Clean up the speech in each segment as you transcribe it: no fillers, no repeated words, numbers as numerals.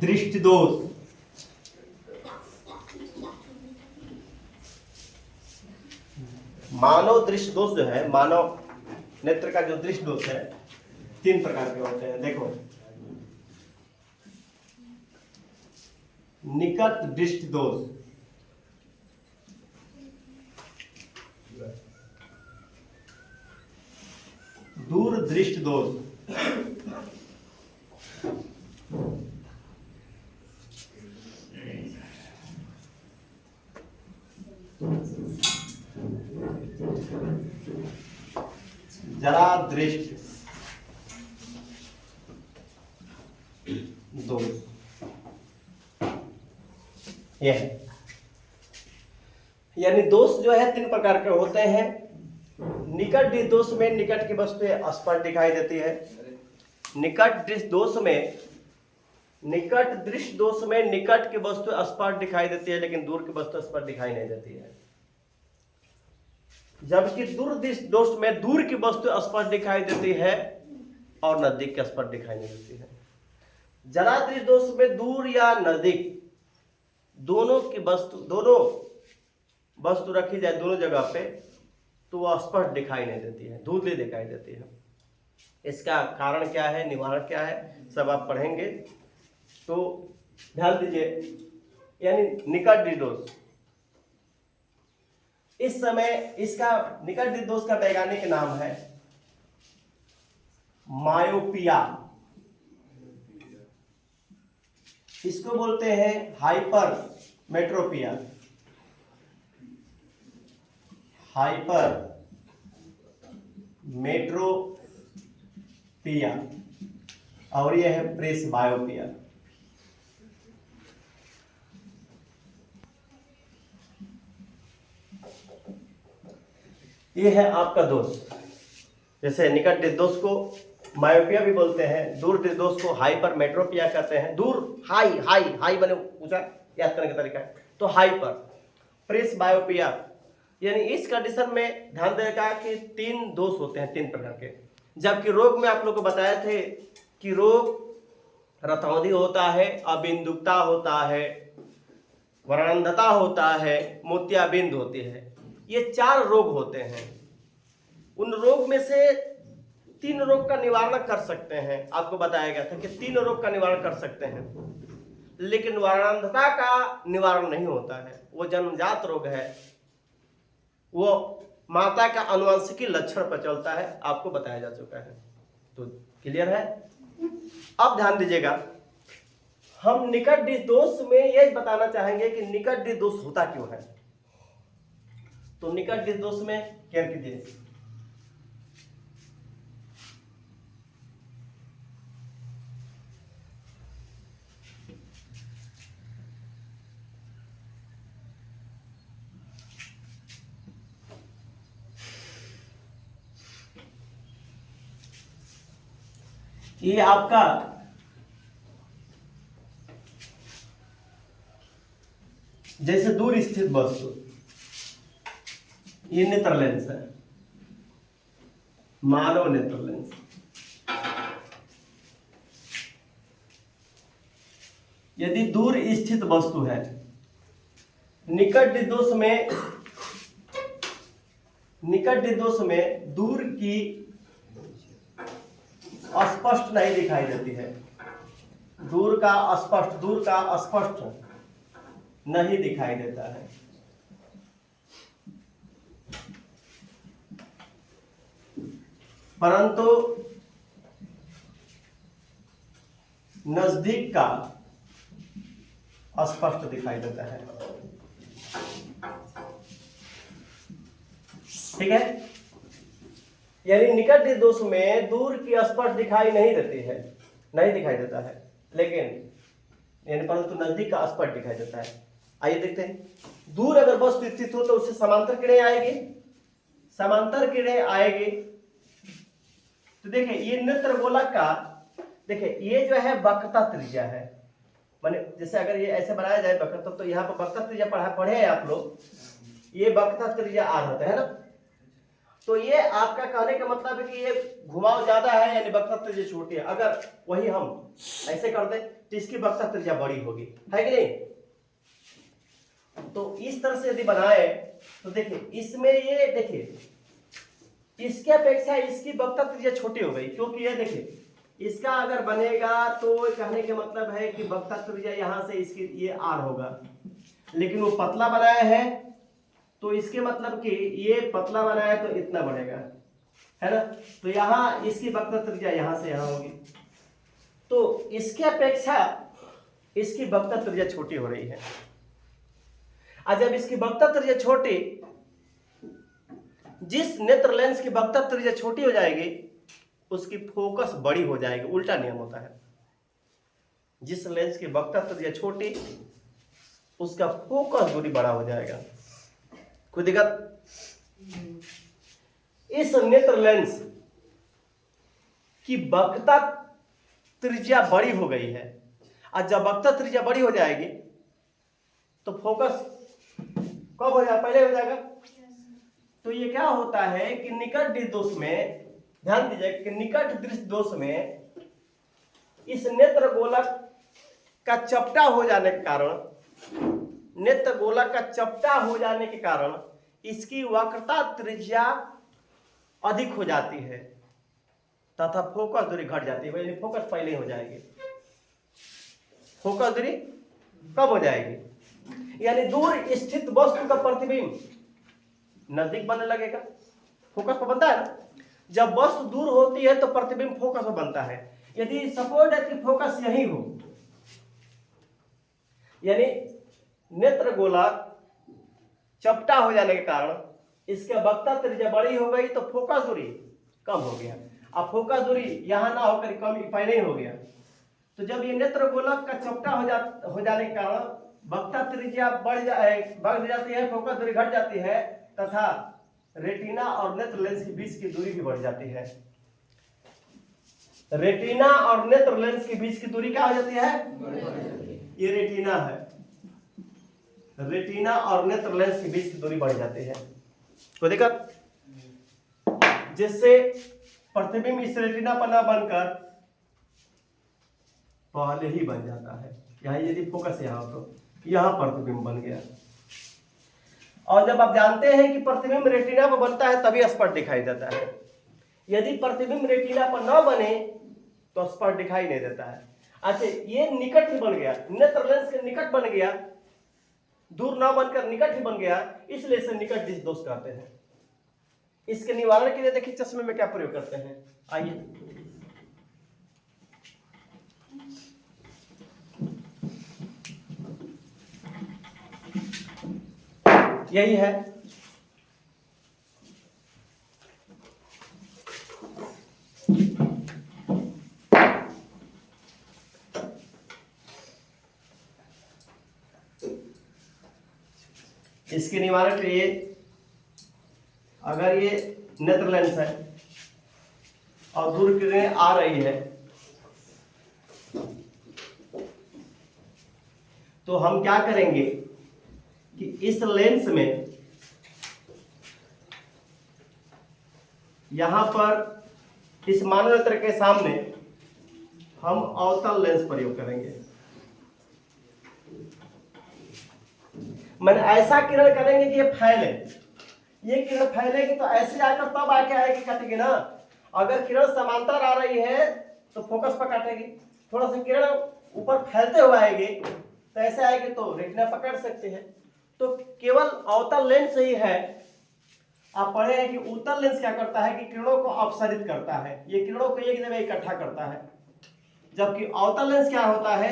दृष्टि दोष। मानव दृष्टि दोष जो है, मानव नेत्र का जो दृष्टि दोष है, 3 प्रकार के होते हैं। देखो, निकट दृष्टि दोष, दूर दृष्टि दोष, जरा दृष्टि दोष। यह है, यानी दोष जो है 3 प्रकार के होते हैं। निकट दृष्टि दोष में निकट की वस्तुएं स्पष्ट दिखाई देती है। निकट दृष्टि दोष में, निकट दृष्टि दोष में निकट की वस्तु स्पष्ट दिखाई देती है, लेकिन दूर की वस्तु स्पष्ट दिखाई नहीं देती है। जबकि दूर दृष्टि दोष में दूर की वस्तु स्पष्ट दिखाई देती है और नजदीक की स्पष्ट दिखाई नहीं देती है। जरा दृष्टि दोष में दूर या नजदीक दोनों की वस्तु, दोनों वस्तु रखी जाए दोनों जगह पे, तो वह स्पष्ट दिखाई नहीं देती है, धुंधली दिखाई देती है। इसका कारण क्या है, निवारण क्या है, सब आप पढ़ेंगे। तो ध्यान दीजिए, यानी निकट दृष्टि दोष, इस समय इसका निकट दृष्टि दोष का वैज्ञानिक नाम है मायोपिया। इसको बोलते हैं हाइपर मेट्रोपिया, हाइपर मेट्रोपिया, और यह है प्रेस बायोपिया। ये है आपका दोष। जैसे निकट दृष्टि दोष को मायोपिया भी बोलते हैं, दूर दृष्टि दोष को हाइपर मेट्रोपिया कहते हैं। दूर हाई, हाई हाई बने ऊंचा, याद करने का तरीका है। तो हाइपर प्रेस बायोपिया, यानी इस कंडीशन में ध्यान देगा कि 3 दोष होते हैं, 3 प्रकार के। जबकि रोग में आप लोग को बताए थे कि रोग रतौंधी होता है, अबिंदुकता होता है, वर्णांधता होता है, मोतियाबिंद होती है। ये 4 रोग होते हैं। उन रोग में से 3 रोग का निवारण कर सकते हैं। आपको बताया गया था कि 3 रोग का निवारण कर सकते हैं, लेकिन वर्णांधता का निवारण नहीं होता है। वो जन्मजात रोग है, वो माता का आनुवंशिकी लक्षण पर चलता है, आपको बताया जा चुका है। तो क्लियर है। अब ध्यान दीजिएगा, हम निकट दृष्टि दोष में यह बताना चाहेंगे कि निकट दृष्टि दोष होता क्यों है। तो निकट दृष्टि दोष में केयर कीजिए, ये आपका जैसे दूर स्थित वस्तु, ये नेत्र लेंस है, मानव नेत्र लेंस। यदि दूर स्थित वस्तु है, निकट दृष्टि दोष में, निकट दृष्टि दोष में दूर की स्पष्ट नहीं दिखाई देती है, दूर का स्पष्ट नहीं दिखाई देता है। परंतु नजदीक का स्पष्ट दिखाई देता है। ठीक है, यानी निकट दृष्टि दोष में दूर की स्पष्ट दिखाई नहीं देती है, नहीं दिखाई देता है, लेकिन यानी परंतु नजदीक का स्पष्ट दिखाई देता है। आइए देखते हैं, दूर अगर वस्तु स्थित हो तो उससे समांतर किरणें आएगी, समांतर किरणें आएगी। तो देखिए ये नेत्र गोलक का, देखिए ये जो है वक्रता त्रिज्या है, माने जैसे अगर ये ऐसे बनाया जाए वक्रता, तो यहाँ पर वक्रता त्रिज्या पढ़े हैं आप लोग, ये वक्रता त्रिज्या आर होता है ना। तो ये आपका कहने का मतलब है कि ये घुमाव ज्यादा है यानी वक्रता त्रिज्या छोटी है। अगर वही हम ऐसे कर दें तो इसकी वक्रता त्रिज्या बड़ी होगी, है कि नहीं। तो इस तरह से यदि बनाए तो देखिए इसमें ये देखिए इसके अपेक्षा इसकी वक्रता त्रिज्या छोटी हो गई, क्योंकि ये देखिए इसका अगर बनेगा तो कहने का मतलब है कि वक्रता त्रिज्या यहां से इसकी ये r होगा, लेकिन वो पतला बनाया है तो इसके मतलब कि ये पतला बनाया है तो इतना बनेगा, है ना। तो यहाँ इसकी वक्रता त्रिज्या यहां से यहां होगी, तो इसके अपेक्षा इसकी वक्रता त्रिज्या छोटी हो रही है। और जब इसकी वक्रता त्रिज्या छोटी, जिस नेत्र लेंस की वक्रता त्रिज्या छोटी हो जाएगी उसकी फोकस बड़ी हो जाएगी, उल्टा नियम होता है। जिस लेंस की वक्रता त्रिज्या छोटी उसका फोकस दूरी बड़ा हो जाएगा। कोई दिक्कत? इस नेत्र लेंस की वक्रता त्रिज्या बड़ी हो गई है, और जब वक्रता त्रिज्या बड़ी हो जाएगी तो फोकस कब हो जाएगा? पहले हो जाएगा। तो ये क्या होता है कि निकट दृष्टि दोष में, ध्यान दीजिए कि निकट दृष्टि दोष में इस नेत्र गोलक का चपटा हो जाने के कारण, नेत्र गोलक का चपटा हो जाने के कारण इसकी वक्रता त्रिज्या अधिक हो जाती है तथा फोकस दूरी घट जाती है, यानी फोकस पहले हो जाएगी। फोकस दूरी कब हो जाएगी? यानी दूर स्थित वस्तु का प्रतिबिंब नजदीक बनने लगेगा। फोकस पर बनता है ना, जब वस्तु दूर होती है तो प्रतिबिंब फोकस पर बनता है। यदि सपोज है कि फोकस यही हो, यानी नेत्र गोलक चपटा हो जाने के कारण इसके वक्रता त्रिज्या बड़ी हो गई तो फोकस दूरी कम हो गया। अब फोकस दूरी यहां ना होकर कम पहले ही हो गया, तो जब ये नेत्र गोलक का चपटा हो जाने के कारण वक्रता त्रिज्या बढ़ जाती है, फोकस दूरी घट जाती है तथा रेटिना और नेत्र लेंस के बीच की दूरी भी बढ़ जाती है। रेटिना और नेत्र लेंस के बीच की दूरी क्या हो जाती है? ये रेटिना है, रेटिना और नेत्र लेंस के बीच की दूरी बढ़ जाती है। कोई दिक्कत? जिससे प्रतिबिंब इस रेटिना पर न बनकर पहले ही बन जाता है। यहाँ यदि फोकस यहाँ तो यहाँ प्रतिबिंब बन गया। और जब आप जानते हैं कि प्रतिबिंब रेटिना पर बनता है तभी स्पष्ट दिखाई देता है। यदि प्रतिबिंब रेटिना पर न बने तो स्पष्ट दिखाई नहीं देता है। अच्छा, ये निकट ही बन गया, नेत्र लेंस के निकट बन गया, दूर ना बनकर निकट ही बन गया, इसलिए इसे निकट दृष्टि दोष कहते हैं। इसके निवारण के लिए देखिए चश्मे में क्या प्रयोग करते हैं, आइए। यही है, इसके निवारण के लिए अगर ये नेत्र लेंस है और दूर किरणें आ रही है तो हम क्या करेंगे कि इस लेंस में यहां पर इस मानव नेत्र के सामने हम अवतल लेंस प्रयोग करेंगे। मैंने ऐसा किरण करेंगे कि ये फैले, ये किरण फैलेगी तो ऐसे आकर तब आके आएगी, कटेगी ना। अगर किरण समांतर आ रही है तो फोकस पर काटेगी, थोड़ा सा किरण ऊपर फैलते हुए आएगी तो ऐसे आएगी तो रेटिना पकड़ सकते हैं। तो केवल अवतल लेंस ही है। आप पढ़े हैं कि उत्तल लेंस क्या करता है कि किरणों को अपसरित करता है, ये किरणों को एक जगह इकट्ठा करता है, जबकि अवतल लेंस क्या होता है,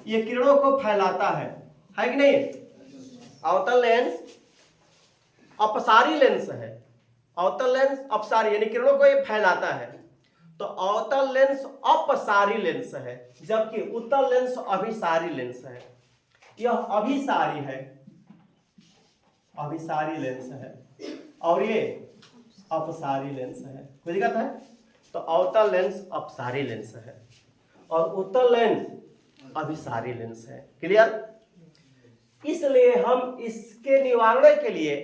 ये किरणों को फैलाता है कि नहीं। अवतल लेंस अपसारी लेंस है, अवतल लेंस अपसारी यानी किरणों को ये फैलाता है, तो अवतल लेंस अपसारी लेंस है, जबकि उत्तल लेंस अभिसारी लेंस है। यह अभिसारी है, अभिसारी लेंस है और ये अपसारी लेंस है। कोई दिक्कत है? तो अवतल लेंस अपसारी लेंस है और उत्तल लेंस अभिसारी लेंस है। क्लियर? इसलिए हम इसके निवारण के लिए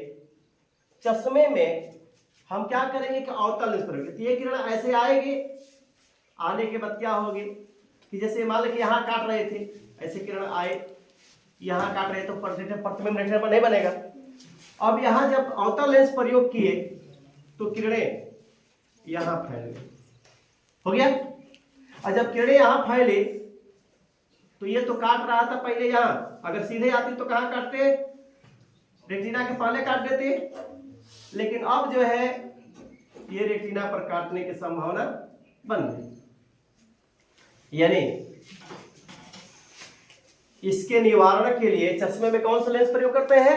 चश्मे में हम क्या करेंगे कि अवतल लेंस प्रयोग, तो ये किरण ऐसे आएगी, आने के बाद क्या होगी कि जैसे मान लो कि यहाँ काट रहे थे, ऐसे किरण आए यहाँ काट रहे तो प्रतिबिंब रेटिना पर नहीं बनेगा। अब यहाँ जब अवतल लेंस प्रयोग किए तो किरणें यहाँ फैल गई, हो गया। और जब किरणें यहाँ फैले तो ये तो काट रहा था पहले यहाँ, अगर सीधे आती तो कहाँ काटते, रेटिना के पहले काट देते, लेकिन अब जो है ये रेटिना पर काटने की संभावना बन गई। यानी इसके निवारण के लिए चश्मे में कौन सा लेंस प्रयोग करते हैं,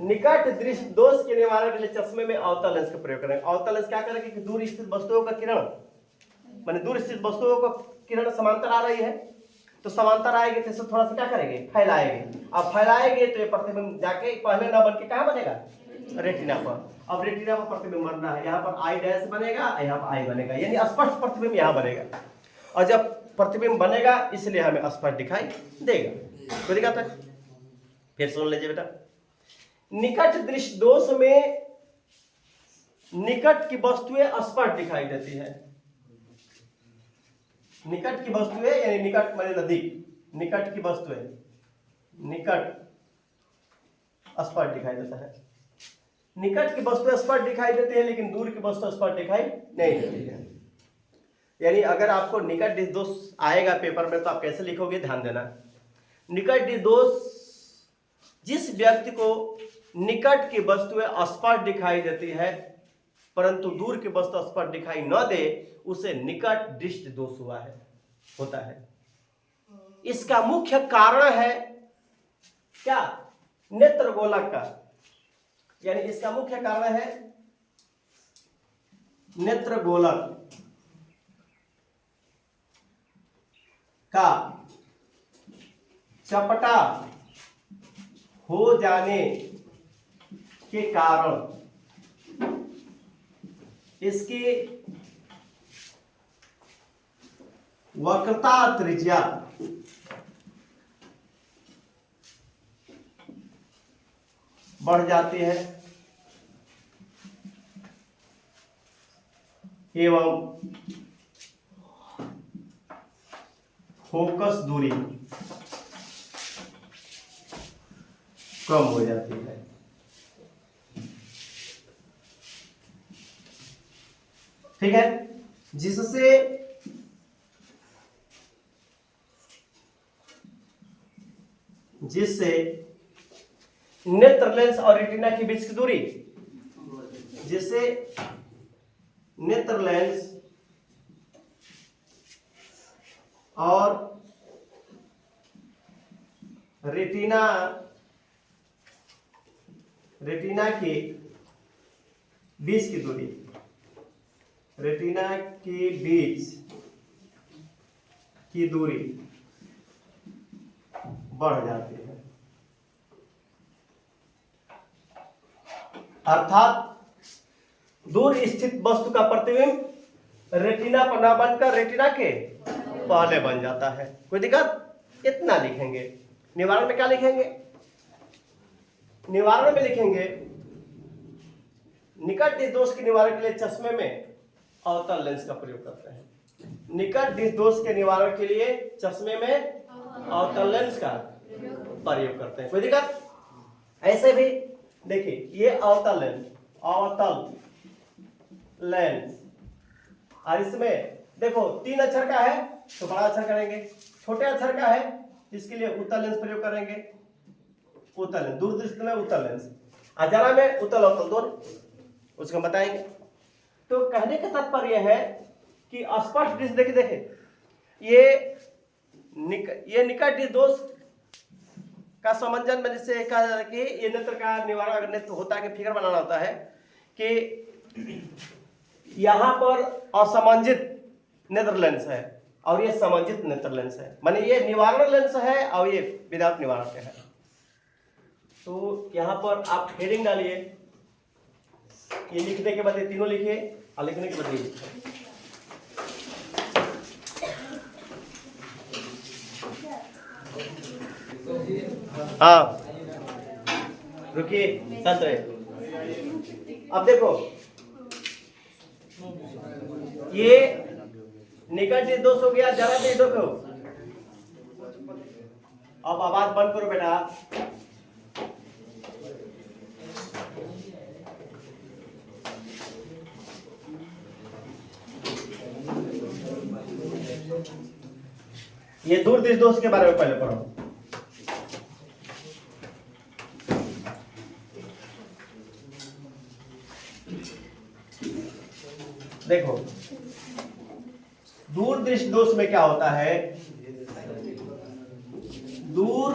निकट दृष्टि दोष के निवारण के लिए चश्मे में अवतल लेंस का प्रयोग करें। अवतल लेंस क्या करेंगे कि दूर स्थित वस्तुओं का किरण, माने दूर स्थित वस्तुओं को किरण समांतर आ रही है, तो समांतर आएगी तो इसे थोड़ा सा क्या करेंगे, फैलाएंगे। अब फैलाएंगे तो ये प्रतिबिंब जाके पहले ना बन के कहाँ बनेगा, रेटिना पर। अब रेटिना पर प्रतिबिंब बन रहा है, यहाँ पर आई डैश बनेगा, यहाँ पर आई बनेगा, यानी स्पष्ट प्रतिबिंब यहाँ बनेगा। और जब प्रतिबिंब बनेगा इसलिए हमें स्पष्ट दिखाई देगा। कोई दिक्कत है? फिर सुन लीजिए बेटा, निकट दृष्टि दोष में निकट की वस्तुएं स्पष्ट दिखाई देती है। निकट की वस्तुएं यानी निकट माने नजदीक, निकट की वस्तुएं निकट स्पष्ट दिखाई देता है। निकट की वस्तु स्पष्ट दिखाई देती है लेकिन दूर की वस्तु स्पष्ट दिखाई नहीं देती है। यानी अगर आपको निकट दृष्टि दोष आएगा पेपर में तो आप कैसे लिखोगे, ध्यान देना। निकट दृष्टि दोष, जिस व्यक्ति को निकट की वस्तुएं स्पष्ट दिखाई देती है परंतु दूर की वस्तु स्पष्ट दिखाई न दे, उसे निकट दृष्टि दोष हुआ है, होता है। इसका मुख्य कारण है क्या, नेत्र गोलक का, यानी इसका मुख्य कारण है नेत्र गोलक का चपटा हो जाने के कारण इसकी वक्रता त्रिज्या बढ़ जाती है एवं फोकस दूरी कम हो जाती है। ठीक है, जिससे नेत्र लेंस और रेटिना के बीच की दूरी, जिससे नेत्र लेंस और रेटिना के बीच की दूरी, रेटिना के बीच की दूरी बढ़ जाती है। अर्थात दूर स्थित वस्तु का प्रतिबिंब रेटिना पर ना बनकर रेटिना के पहले बन जाता है। कोई दिक्कत? इतना लिखेंगे। निवारण में क्या लिखेंगे? निवारण में लिखेंगे निकट दृष्टि दोष के निवारण के लिए चश्मे में अवतल लेंस का प्रयोग करते हैं। निकट दृष्टि दोष के निवारण के लिए चश्मे में अवतल लेंस का प्रयोग करते हैं। कोई दिक्कत? ऐसे भी देखिए, ये अवतल लेंस और इसमें देखो 3 अक्षर का है तो बड़ा अक्षर करेंगे, छोटे अक्षर का है इसके लिए उत्तल लेंस प्रयोग करेंगे। उत्तल लेंस, दूर दृष्टि में उत्तल लेंस, जरा में उत्तल अवतल दोनों, उसको बताएंगे। तो कहने का तात्पर्य है कि स्पष्ट दृष्टि देखे ये निकट दृष्टि दोष का समंजन में जिससे कहा जाता है कि ये नेत्र का निवारण, अगर नेत्र होता है कि फिगर बनाना होता है कि यहाँ पर असमंजित नेत्र लेंस है और ये समंजित नेत्र लेंस है, माने ये निवारण लेंस है और ये विदाउट निवारण के है। तो यहाँ पर आप हेडिंग डालिए, ये लिखने के बाद ये तीनों लिखिए और लिखने के बाद ये लिखिए। हाँ रुकिए, शांत रहे। अब देखो ये निकट निर्दोष हो गया, जरा निर्दोष हो। अब आवाज बंद करो बेटा। ये दूर निर्दोष के बारे में पहले पढ़ो। देखो दूर दृष्टि दोष में क्या होता है, दूर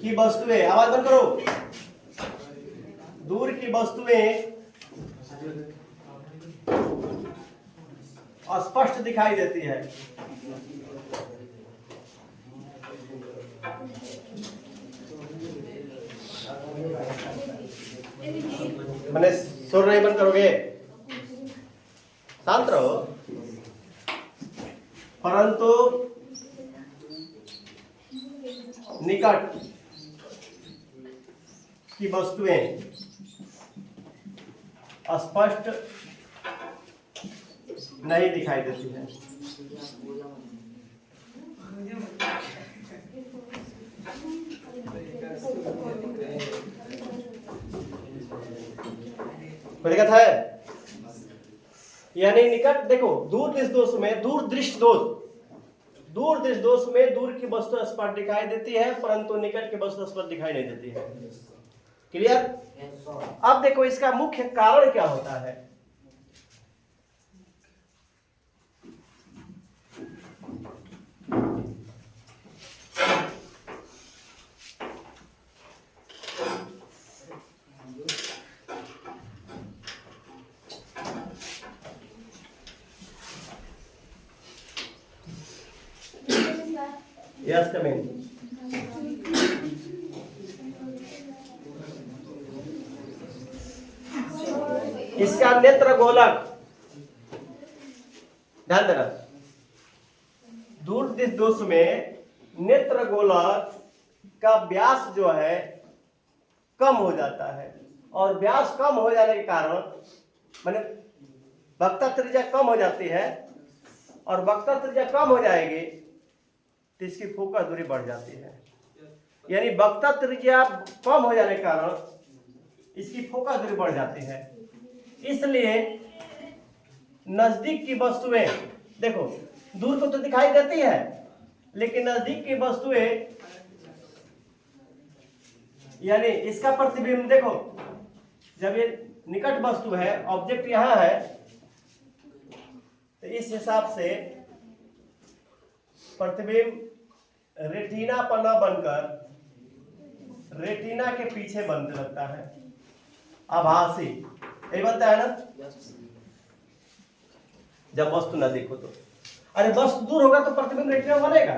की वस्तुएं, आवाज बंद करो, दूर की वस्तुएं स्पष्ट दिखाई देती है। मैंने सुर नहीं बंद करोगे, शांत रहो। परंतु निकट की वस्तुएं स्पष्ट नहीं दिखाई देती है। कोई दिक्कत है? यानी निकट, देखो दूर दृष्टि दोष में, दूर दृष्टि दोष में दूर की वस्तु स्पष्ट दिखाई देती है, परंतु निकट की वस्तु स्पष्ट दिखाई नहीं देती है। क्लियर? अब देखो इसका मुख्य कारण क्या होता है। Yes, come in. इसका नेत्र गोलक, ध्यान देना, दूर दृष्टि दोष में नेत्र गोलक का व्यास जो है कम हो जाता है, और व्यास कम हो जाने के कारण माने वक्ता त्रिज्या कम हो जाती है, और वक्ता त्रिज्या कम हो जाएगी तो इसकी फोकस दूरी बढ़ जाती है। यानी वक्ता त्रिज्या कम हो जाने के कारण इसकी फोकस दूरी बढ़ जाती है। इसलिए नजदीक की वस्तुएं, देखो दूर को तो दिखाई देती है, लेकिन नजदीक की वस्तुएं यानी इसका प्रतिबिंब, देखो जब ये निकट वस्तु है, ऑब्जेक्ट यहां है, तो इस हिसाब से प्रतिबिंब रेटिना पर न बनकर रेटिना के पीछे बनने लगता है, आभासी, यही बनता है ना। जब वस्तु न देखो तो, अरे वस्तु दूर होगा तो प्रतिबिंब रेटिना बनेगा,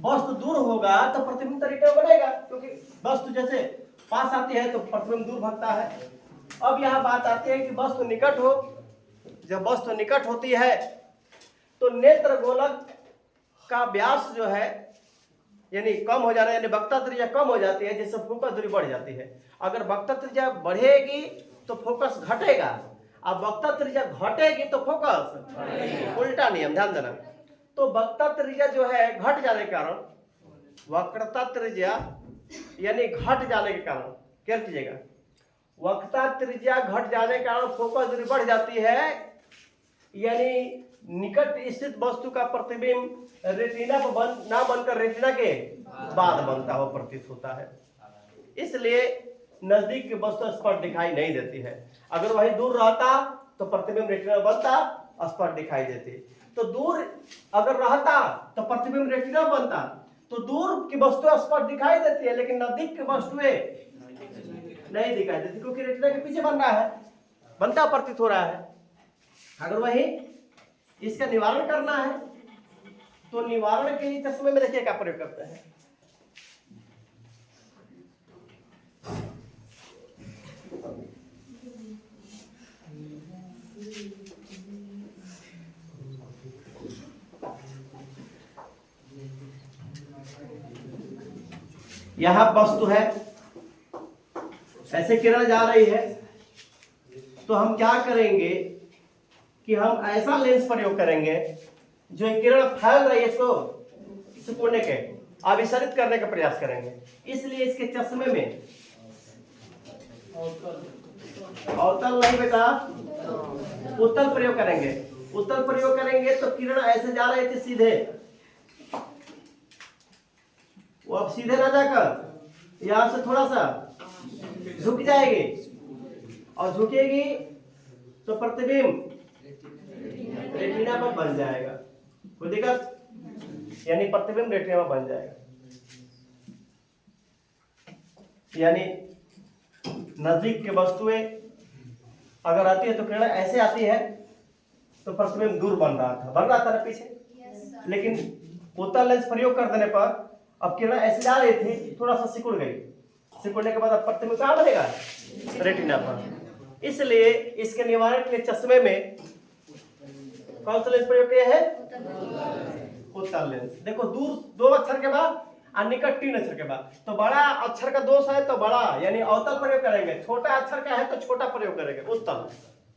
वस्तु दूर होगा तो प्रतिबिंब रेटिना बनेगा, क्योंकि वस्तु जैसे पास आती है तो प्रतिबिंब दूर भागता है। अब यहां बात आती है कि वस्तु निकट हो, जब वस्तु निकट होती है तो नेत्र गोलक का व्यास जो है यानी कम हो जाना, यानी वक्ता त्रिज्या कम हो जाती है, जिससे फोकस दूरी बढ़ जाती है। अगर वक्ता त्रिज्या बढ़ेगी तो फोकस घटेगा, अब वक्ता त्रिज्या घटेगी तो फोकस, उल्टा नियम, ध्यान देना। तो वक्ता त्रिज्या जो है घट जाने के कारण, वक्रता त्रिज्या यानी घट जाने के कारण क्या कीजिएगा, वक्ता त्रिज्या घट जाने के कारण फोकस दूरी बढ़ जाती है, यानी निकट स्थित वस्तु का प्रतिबिंब रेटिना पर ना बनकर रेटिना के बाद बनता हुआ प्रतीत होता है। इसलिए नजदीक की वस्तु स्पष्ट दिखाई नहीं देती है। अगर वही दूर रहता तो प्रतिबिंब रेटिना बनता, स्पष्ट दिखाई देती। तो दूर अगर रहता तो प्रतिबिंब रेटिना बनता, तो दूर की वस्तु स्पष्ट दिखाई देती है, लेकिन नजदीक की वस्तुएं नहीं दिखाई देती, क्योंकि रेटिना के पीछे बन रहा है, बनता प्रतीत हो रहा है। अगर वही इसका निवारण करना है तो निवारण के लिए चश्मे में देखिए क्या प्रयोग करते हैं। यहां वस्तु है, ऐसे किरण जा रही है, तो हम क्या करेंगे कि हम ऐसा लेंस प्रयोग करेंगे जो किरण फैल रही है इसको सिकुड़ने के अभिसरित करने का प्रयास करेंगे। इसलिए इसके चश्मे में अवतल नहीं बेटा, उत्तल प्रयोग करेंगे। उत्तल प्रयोग करेंगे तो किरण ऐसे जा रही थी सीधे, वो अब सीधे ना जाकर यहां से थोड़ा सा झुक जाएगी, और झुकेगी तो प्रतिबिंब रेटिना पर बन जाएगा। कोई दिक्कत? यानी प्रतिबिंब रेटिना में बन जाएगा। यानी नजदीक की वस्तुएं अगर आती है तो किरण ऐसे आती है तो प्रतिबिंब दूर बन रहा था ना पीछे, लेकिन उत्तल लेंस प्रयोग कर देने पर अब किरण ऐसे जा रही थी, थोड़ा सा सिकुड़ गई। सिकुड़ने के बाद अब प्रतिबिंब कहाँ बनेगा? रेटिना पर। इसलिए इसके निवारण के लिए चश्मे में कौन सा लेंस प्रयोग किया है? उत्तल लेंस। देखो, दूर 2 अक्षर के बाद और निकट 3 अक्षर के बाद। तो बड़ा अक्षर का दोष है तो बड़ा यानी अवतल प्रयोग करेंगे, छोटा अक्षर का है तो छोटा प्रयोग करेंगे, उत्तल।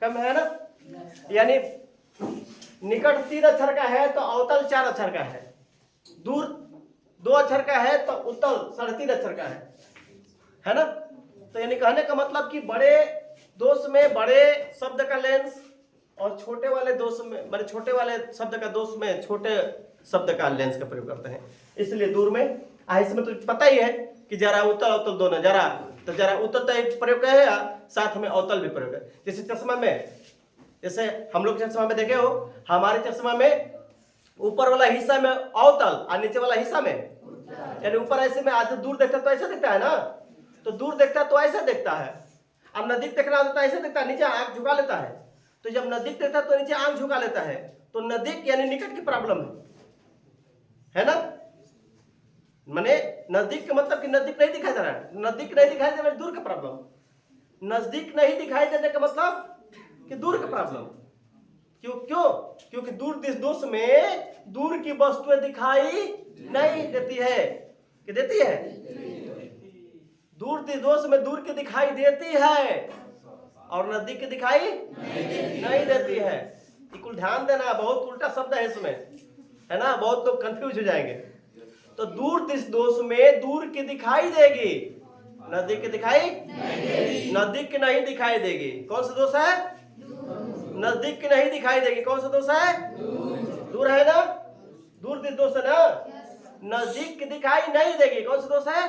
कम है ना? यानी निकट 3 अक्षर का है तो अवतल 4 अक्षर का है, दूर 2 अक्षर का है तो उत्तल 3.5 अक्षर का है ना? तो यानी कहने का मतलब कि बड़े दोष में बड़े शब्द का लेंस और छोटे वाले दोष में, माने छोटे वाले शब्द का दोष में छोटे शब्द का लेंस का प्रयोग करते हैं। इसलिए दूर में इसमें तो पता ही है कि जरा उत्तल अवतल दोनों, जरा उत्तल तो एक प्रयोग है, साथ में अवतल भी प्रयोग है। जैसे चश्मा में, जैसे हम लोग चश्मा में देखे हो, हमारे चश्मा में ऊपर वाला हिस्सा में अवतल और नीचे वाला हिस्सा में, यानी ऊपर ऐसे में आज दूर देखता तो ऐसा दिखता है ना, तो दूर देखता तो ऐसा दिखता है। अब नजदीक देखना होता है ऐसे दिखता है, नीचे आंख झुका लेता है। तो जब नजदीक देखता तो नीचे आंख झुका लेता है, तो नजदीक यानी निकट की प्रॉब्लम है ना? माने नजदीक का मतलब कि नजदीक नहीं दिखाई दे रहा है, नजदीक नहीं दिखाई दे रहा है, दूर का प्रॉब्लम। नजदीक नहीं दिखाई देने का मतलब कि दूर का प्रॉब्लम। क्यों? क्योंकि दूर दोष में दूर की वस्तुएं दिखाई नहीं देती है। कि देती है? दूर दोष में दूर की दिखाई देती है और नजदीक की दिखाई नहीं देती है। बिल्कुल ध्यान देना, बहुत उल्टा शब्द है इसमें, है ना? बहुत लोग कंफ्यूज हो जाएंगे। तो दूर दोष में दूर की दिखाई देगी, नजदीक की दिखाई नजदीक की नहीं दिखाई देगी। कौन सा दोष है? नजदीक की नहीं दिखाई देगी। कौन सा दोष है? दूर है ना? दूर दोष है ना? नजदीक की दिखाई नहीं देगी। कौन सा दोष है?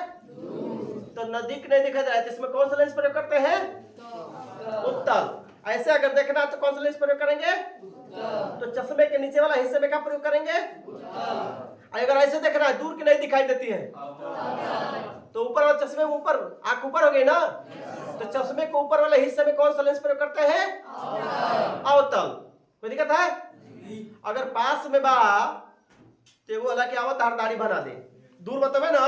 तो नजदीक नहीं दिखाई दे रहा है, तो इसमें कौन सा लेंस प्रयोग करते हैं? उत्तल। ऐसे अगर देखना तो कौन सा लेंस प्रयोग करेंगे? तो चश्मे के नीचे वाला हिस्से में क्या प्रयोग करेंगे? अगर ऐसे देखना है, दूर की नहीं दिखाई देती है, तो ऊपर वाले चश्मे में ऊपर आंख ऊपर हो गई ना, तो चश्मे के ऊपर वाले हिस्से में कौन सा लेंस प्रयोग करते हैं? अवतल। कोई दिक्कत है? अगर पास में बा तो वो हालांकि आवत दाढ़ी बना दे, दूर मतलब है ना,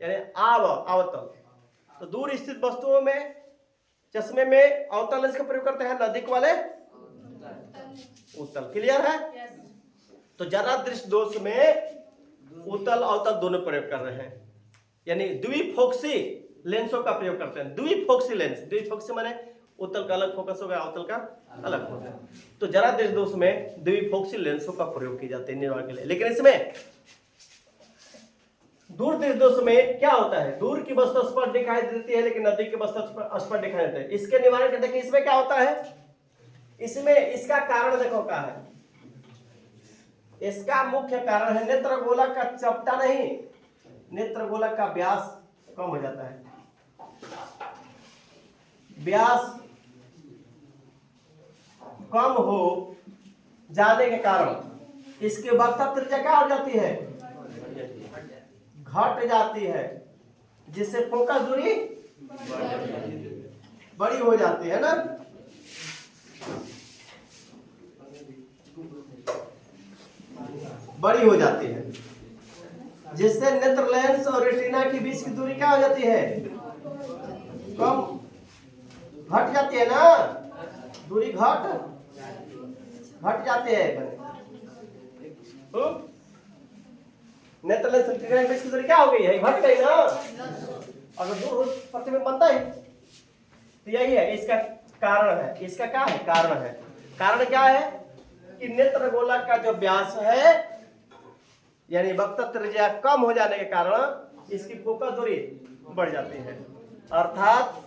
यानी अवतल। तो दूर स्थित वस्तुओं में चश्मे में अवतल लेंस का प्रयोग करते हैं, नजदीक वाले उत्तल। क्लियर है? तो जरा दृष्टि दोष में उत्तल अवतल दोनों प्रयोग कर रहे हैं, यानी द्विफोक्सी लेंसों का प्रयोग करते हैं। द्विफोक्सी लेंस, द्विफोक्सी माने उत्तल का अलग फोकस होगा, अवतल का अलग होगा। तो जरा दृष्टि दोष में द्विफोक्सी लेंसों का प्रयोग किए जाते हैं निर्माण के लिए। लेकिन इसमें दूर दृष्टि दोष में क्या होता है? दूर की वस्तु स्पष्ट दिखाई देती है लेकिन नजदीक की वस्तु स्पष्ट दिखाई देती है। इसके निवारण के देखिए इसमें क्या होता है, इसमें इसका कारण देखो क्या है। इसका मुख्य कारण है नेत्र गोलक का चपटा नहीं, नेत्र गोलक का व्यास कम हो जाता है। व्यास कम हो जाने के कारण इसकी वक्रता त्रिज्या क्या हो जाती है? घट जाती है, जिससे फोकस दूरी बड़ी हो जाती है ना। बड़ी हो जाती है, जिससे नेत्र लेंस और रेटिना के बीच की दूरी क्या हो जाती है? कम, घट जाती है ना, दूरी घट जाती है। नेत्र लेंस और रेटिना के बीच की दूरी क्या हो गई है? घट गई ना। अगर दूर प्रतिबिंब बनता है तो यही है, इसका कारण है, इसका क्या है, कारण है। कारण क्या है कि नेत्र गोलक का जो व्यास है यानी वक्र त्रिज्या कम हो जाने के कारण इसकी फोकस दूरी बढ़ जाती है, अर्थात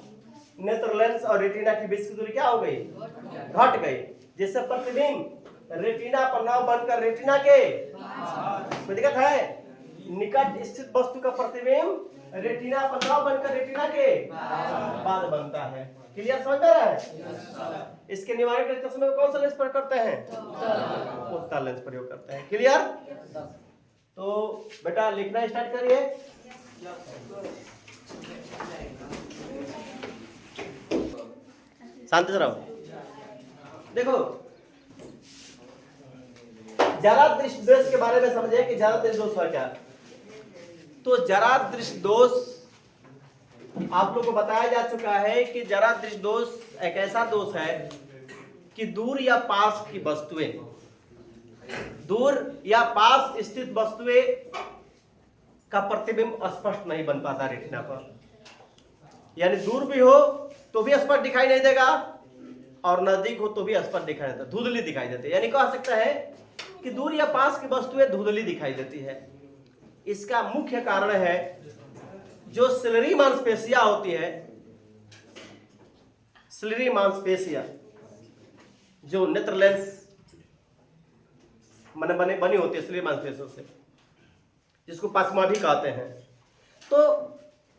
नेत्र लेंस और रेटिना के बीच की दूरी क्या हो गई, घट गई, जिससे प्रतिबिंब रेटिना पर न बनकर रेटिना के, कोई दिक्कत है, निकट स्थित वस्तु का प्रतिबिंब रेटिना पर न बनकर रेटिना के बाद बनता है। क्लियर, समझ में आ रहा है? इसके निवारण के लिए चश्मे में कौन सा लेंस प्रयोग करते हैं, उत्तल लेंस प्रयोग करते हैं। क्लियर? तो बेटा लिखना स्टार्ट करिए। शांति से रहो। देखो जरा दृष्टि दोष के बारे में समझे कि जरा दृष्टि दोष है क्या। तो जरा दृष्टि दोष आप लोग को बताया जा चुका है कि जरा दृष्टि दोष एक ऐसा दोष है कि दूर या पास की वस्तुएं, दूर या पास स्थित वस्तुएं का प्रतिबिंब स्पष्ट नहीं बन पाता रेटिना पर, यानी दूर भी हो तो भी स्पष्ट दिखाई नहीं देगा और नजदीक हो तो भी स्पष्ट दिखाई देता, धुंधली दिखाई देती है। यानी कह सकता है कि दूर या पास की वस्तुएं धुंधली दिखाई देती है। इसका मुख्य कारण है जो सिलरी मांसपेशियां होती है, सिलरी मांसपेशियां जो नेत्र लेंस बनी होती है सिलरी मांसपेशियों से, जिसको पासमा भी कहते हैं। तो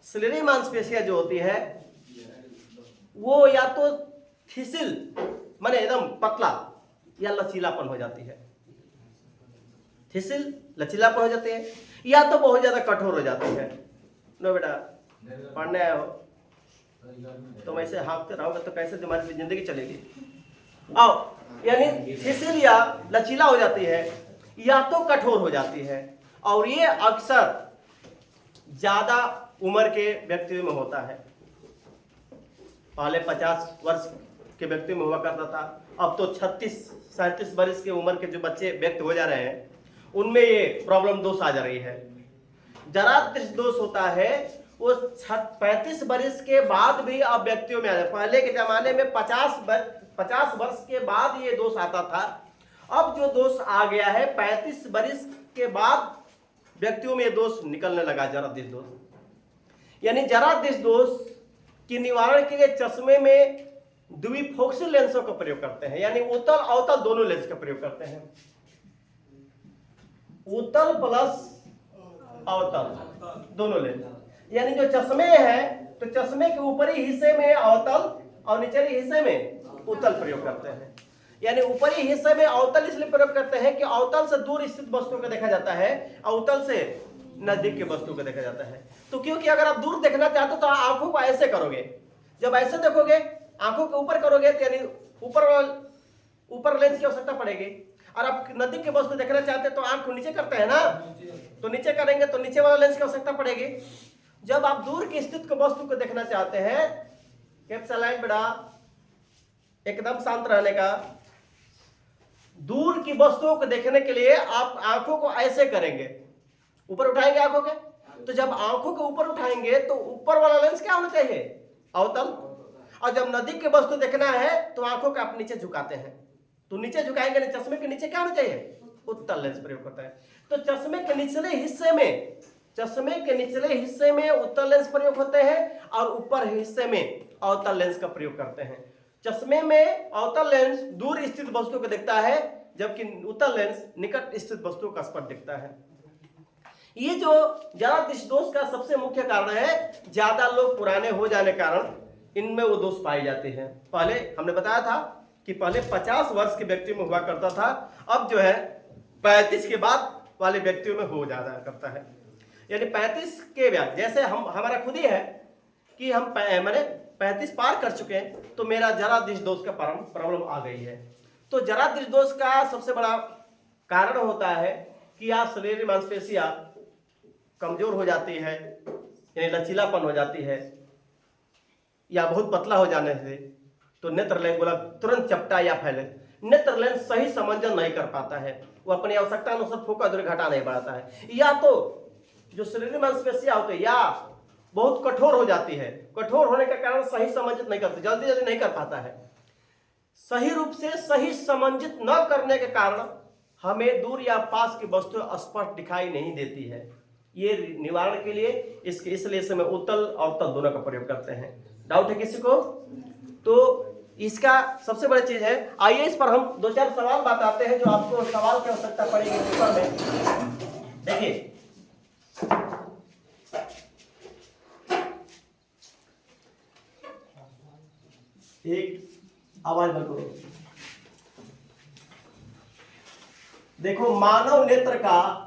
सिलरी मांसपेशियां जो होती है वो या तो थिसिल माने एकदम पतला या लचीलापन हो जाती है, थिसिल लचीलापन हो जाती है, या तो बहुत ज्यादा कठोर हो जाती है। नो बेटा पढ़ने आए हो तुम ऐसे हाँकते रहोगे तो कैसे तुम्हारी जिंदगी चलेगी। आओ, यानी थिसिल या लचीला हो जाती है या तो कठोर हो जाती है, और ये अक्सर ज्यादा उम्र के व्यक्तियों में होता है। पहले 50 वर्ष के व्यक्ति में हुआ करता था, अब तो 36-37 वर्ष की उम्र के जो बच्चे व्यक्ति हो जा रहे हैं उनमें ये प्रॉब्लम दोष आ जा रही है। जरा दृष्टि दोष होता है वो 35 वर्ष के बाद भी अब व्यक्तियों में आ जाए। पहले के जमाने में 50 वर्ष के बाद ये दोष आता था, अब जो दोष आ गया है 35 वर्ष के बाद व्यक्तियों में ये दोष निकलने लगा, जरा दृष्टि दोष। यानी जरा दृष्टि दोष के निवारण के लिए चश्मे में द्विफोकसी लेंसों का प्रयोग करते हैं, यानी उत्तल अवतल दोनों लेंस का प्रयोग करते हैं। उत्तल प्लस अवतल दोनों लेंस, यानी जो चश्मे हैं तो चश्मे के ऊपरी हिस्से में अवतल और निचले हिस्से में उत्तल प्रयोग करते हैं। यानी ऊपरी हिस्से में अवतल इसलिए प्रयोग करते हैं कि अवतल से दूर स्थित वस्तुओं को देखा जाता है, अवतल से नजदीक के वस्तु को देखा जाता है। तो क्योंकि अगर आप दूर देखना चाहते हो तो आंखों को ऐसे करोगे, जब ऐसे देखोगे आंखों के ऊपर करोगे तो यानी ऊपर लेंस की आवश्यकता पड़ेगी। और आप नजदीक के वस्तु देखना चाहते तो आंख को नीचे करते हैं ना, तो नीचे करेंगे तो नीचे वाला लेंस की आवश्यकता पड़ेगी। जब आप दूर की स्थित के वस्तु को देखना चाहते हैं, कैप्सलाइन बेटा एकदम शांत रहने का, दूर की वस्तुओं को देखने के लिए आप आंखों को ऐसे करेंगे, ऊपर उठाएंगे आंखों के। तो जब आंखों के ऊपर उठाएंगे तो ऊपर वाला लेंस क्या होना चाहिए, अवतल। और जब नजदीक के वस्तु देखना है तो आंखों को आप नीचे झुकाते हैं, तो नीचे झुकाएंगे, चश्मे के नीचे क्या होना चाहिए, उत्तल लेंस प्रयोग करता है। तो चश्मे के निचले हिस्से में उत्तल लेंस प्रयोग होते हैं और ऊपर हिस्से में अवतल लेंस का प्रयोग करते हैं। चश्मे में अवतल लेंस दूर स्थित वस्तु को दिखता है, जबकि उत्तल लेंस निकट स्थित वस्तु का स्पष्ट दिखता है। ये जो जरा दृष्टि दोष का सबसे मुख्य कारण है, ज्यादा लोग पुराने हो जाने कारण इनमें वो दोष पाए जाते हैं। पहले हमने बताया था कि पहले 50 वर्ष के व्यक्तियों में हुआ करता था, अब जो है 35 के बाद वाले व्यक्तियों में हो जाया करता है। यानी 35 के बाद, जैसे हमारा खुद ही है कि हम मैंने 35 पार कर चुके हैं तो मेरा जरा दृष्टि दोष का प्रॉब्लम आ गई है। तो जरा दृष्टि दोष का सबसे बड़ा कारण होता है कि आप शरीर मांसपेशियां कमजोर हो जाती है, यानी लचीलापन हो जाती है, या बहुत पतला हो जाने से तो नेत्र लेंस बोला तुरंत चपटा या फैले, नेत्र लेंस सही समंजन नहीं कर पाता है, वो अपनी आवश्यकता अनुसार फोकस दूरी घटा नहीं बढ़ाता है, या तो जो शरीर मांसपेशियां होती है या बहुत कठोर हो जाती है, कठोर होने के कारण सही समंजन नहीं करती, जल्दी नहीं कर पाता है, सही रूप से सही समंजित न करने के कारण हमें दूर या पास की वस्तु स्पष्ट दिखाई नहीं देती है। ये निवारण के लिए इसलिए इसमें उत्तल और तल दोनों का प्रयोग करते हैं। डाउट है किसी को? तो इसका सबसे बड़ी चीज है। आइए इस पर हम दो चार सवाल बताते हैं जो आपको सवाल की आवश्यकता पड़ेगी पेपर में। देखिए, एक आवाज बंद करो। देखो, मानव नेत्र का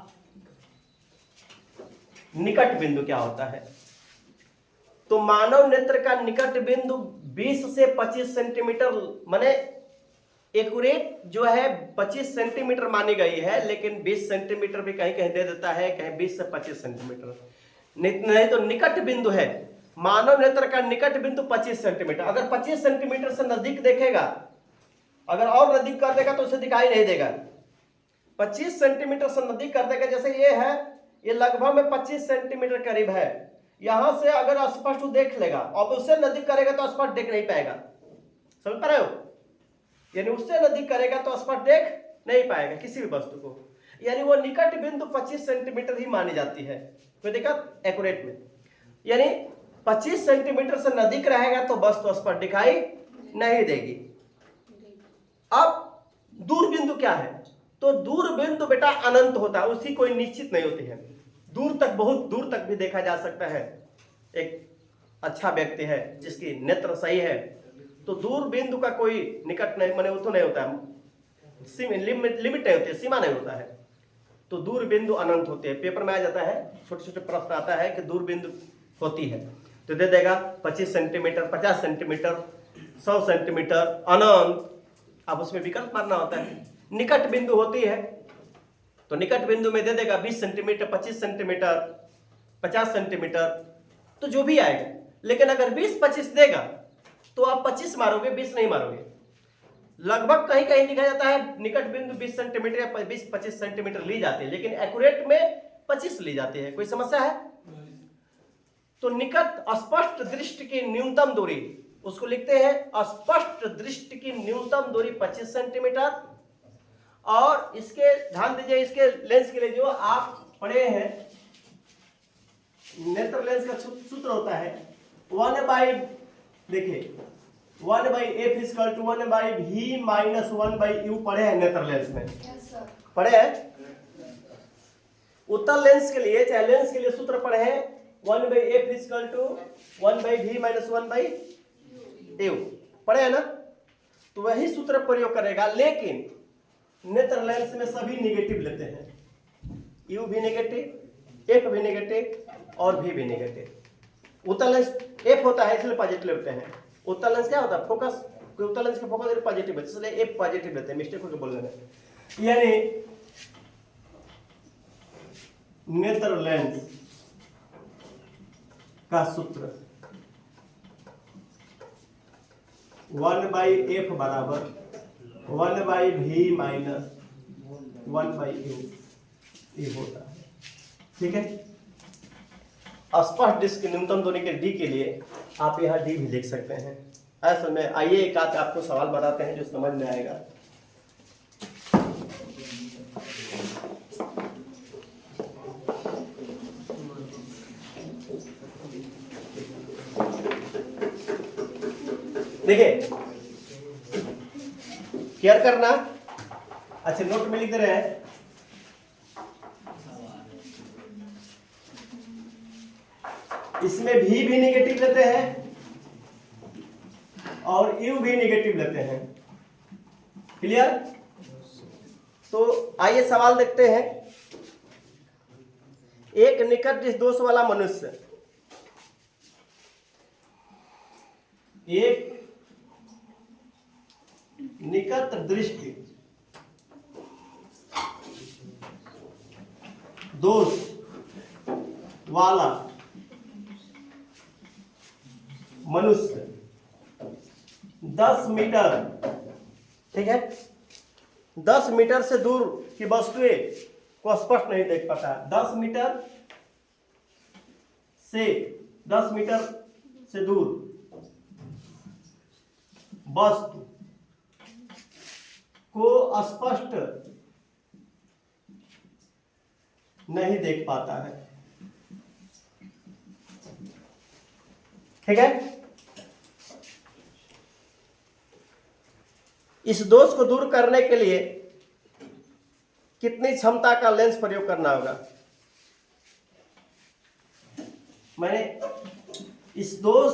निकट बिंदु क्या होता है? तो मानव नेत्र का निकट बिंदु 20 से 25 सेंटीमीटर, माने एक्यूरेट जो है 25 सेंटीमीटर मानी गई है, लेकिन 20 सेंटीमीटर भी कहीं कहीं दे देता है, कहीं 20 से 25 सेंटीमीटर। नहीं तो निकट बिंदु है, मानव नेत्र का निकट बिंदु 25 सेंटीमीटर। अगर 25 सेंटीमीटर से नजदीक देखेगा, अगर और नजदीक कर देगा तो उसे दिखाई नहीं देगा। 25 सेंटीमीटर से नजदीक कर देगा, जैसे ये है, ये लगभग में 25 सेंटीमीटर करीब है। यहां से अगर स्पष्ट देख लेगा, और उससे नजदीक करेगा तो स्पष्ट देख नहीं पाएगा। समझ पा रहे हो? यानी उससे नजदीक करेगा तो स्पष्ट देख नहीं पाएगा किसी भी वस्तु को। यानी वो निकट बिंदु 25 सेंटीमीटर ही मानी जाती है। कोई दिक्कत? एक्यूरेट में यानी 25 सेंटीमीटर से नजदीक रहेगा तो वस्तु स्पष्ट दिखाई नहीं देगी। अब दूर बिंदु क्या है? तो दूर बिंदु बेटा अनंत होता है, उसकी कोई निश्चित नहीं होती है। दूर तक, बहुत दूर तक भी देखा जा सकता है। एक अच्छा व्यक्ति है जिसकी नेत्र सही है, तो दूर बिंदु का कोई निकट नहीं, माने वो तो नहीं होता है, लिमिट नहीं होती है, सीमा नहीं होता है। तो दूर बिंदु अनंत होते हैं। पेपर में आ जाता है, छोटे छोटे प्रश्न आता है कि दूर बिंदु होती है, तो दे देगा 25 सेंटीमीटर, 50 सेंटीमीटर, 100 सेंटीमीटर, अनंत। अब उसमें विकल्प मारना होता है। निकट बिंदु होती है तो निकट बिंदु में दे देगा 20 सेंटीमीटर, 25 सेंटीमीटर, 50 सेंटीमीटर, तो जो भी आएगा। लेकिन अगर 20-25 देगा तो आप 25 मारोगे, 20 नहीं मारोगे। लगभग कहीं कहीं लिखा जाता है निकट बिंदु 20 सेंटीमीटर या 20-25 सेंटीमीटर ली जाती है, लेकिन एक्यूरेट में 25 ली जाती है। कोई समस्या है? तो निकट स्पष्ट दृष्टि की न्यूनतम दूरी, उसको लिखते हैं स्पष्ट दृष्टि की न्यूनतम दूरी 25 सेंटीमीटर। और इसके ध्यान दीजिए, इसके लेंस के लिए जो आप पढ़े हैं, नेत्र लेंस का सूत्र होता है 1/, देखिए 1/f = 1/v - 1/u। पढ़े हैं नेत्र लेंस में? पढ़े हैं? उत्तल लेंस के लिए, चाहे लेंस के लिए सूत्र पढ़े हैं 1/f = 1/v - 1/u। पढ़े हैं ना? तो वही सूत्र प्रयोग करेगा, लेकिन नेत्र लेंस में सभी निगेटिव लेते हैं। यू भी नेगेटिव, एफ भी नेगेटिव और भी नेगेटिव। उत्तल लेंस एफ होता है इसलिए पॉजिटिव लेते हैं। उत्तल लेंस क्या होता है? फोकस। उत्तल लेंस का फोकस पॉजिटिव है, इसलिए एफ पॉजिटिव लेते हैं। मिस्टेक होकर बोलने में, यानी नेत्र लेंस का सूत्र 1/f बराबर 1/v - 1/u ये होता है। ठीक है? स्पष्ट डिस्क न्यूनतम दूरी के डी के लिए आप यहाँ डी भी लिख सकते हैं। ऐसे में आइए एक आध आपको सवाल बताते हैं जो समझ में आएगा। देखिए, केयर करना। अच्छा, नोट में लिख दे रहे हैं, इसमें भी नेगेटिव लेते हैं और यू भी नेगेटिव लेते हैं। क्लियर? तो आइए सवाल देखते हैं। एक निकट दोष वाला मनुष्य, एक निकट दृष्टि दोष वाला मनुष्य 10 मीटर, ठीक है, 10 मीटर से दूर की वस्तुएं को स्पष्ट नहीं देख पाता। 10 मीटर से दूर वस्तु को स्पष्ट नहीं देख पाता है। ठीक है, इस दोष को दूर करने के लिए कितनी क्षमता का लेंस प्रयोग करना होगा? मैंने इस दोष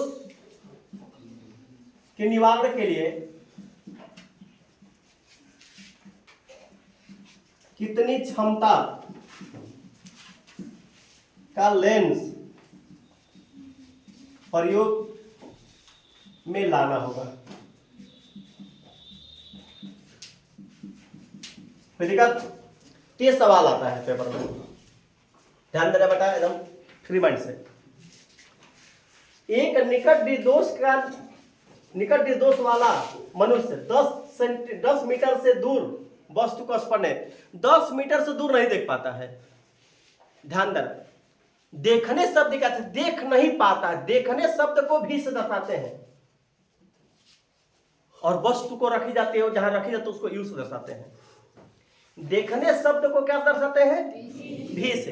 के निवारण के लिए कितनी क्षमता का लेंस प्रयोग में लाना होगा? ये सवाल आता है पेपर में, ध्यान देना बेटा, एकदम फ्री माइंड से। एक निकट निर्दोष वाला मनुष्य 10 मीटर से दूर वस्तु को स्पर्श 10 मीटर से दूर नहीं देख पाता है। ध्यान देना, देखने शब्द कहते हैं, देख नहीं पाता। देखने शब्द को भी से दर्शाते हैं, और वस्तु को रखी जाती है, जहां रखी जाती है उसको यू से दर्शाते हैं। देखने शब्द को क्या दर्शाते हैं? भी से।